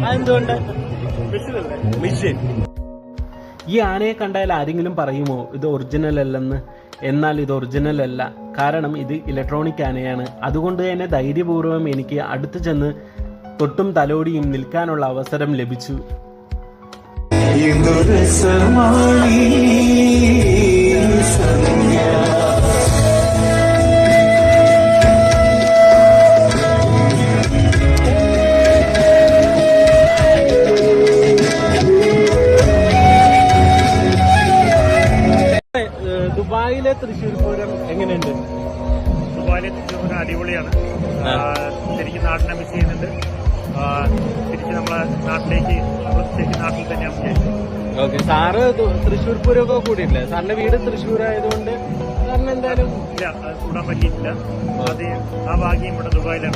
അതെന്തുകൊണ്ട് മിഷൻ? ഈ ആനയെ കണ്ടാൽ ആരെങ്കിലും പറയുമോ ഇത് ഒറിജിനൽ അല്ലെന്ന്? എന്നാൽ ഇത് ഒറിജിനൽ അല്ല, കാരണം ഇത് ഇലക്ട്രോണിക് ആനയാണ്. അതുകൊണ്ട് തന്നെ ധൈര്യപൂർവ്വം എനിക്ക് അടുത്ത് ചെന്ന് തൊട്ടും തലോടിയും നിൽക്കാനുള്ള അവസരം ലഭിച്ചു. ദുബായിലെ തൃശ്ശൂർ പൂരം എങ്ങനെയുണ്ട്? ദുബായിലെ തൃശ്ശൂർ പൂരം അടിപൊളിയാണ്. ശരിക്കും നാട്ടിനെ മിസ് ചെയ്യുന്നുണ്ട്. തിരിച്ച് നമ്മളെ നാട്ടിലേക്ക് ശരിക്കും നാട്ടിൽ തന്നെയാണ്. ഓക്കെ, സാറ് തൃശ്ശൂർ പൂരമൊക്കെ കൂടിയിട്ടില്ലേ? സാറിന്റെ വീട് തൃശ്ശൂർ ആയതുകൊണ്ട് സാറിന് എന്തായാലും ഇല്ല, കൂടാൻ പറ്റിയിട്ടില്ല. അത് ആ ഭാഗ്യം ഇവിടെ ദുബായിലാണ്.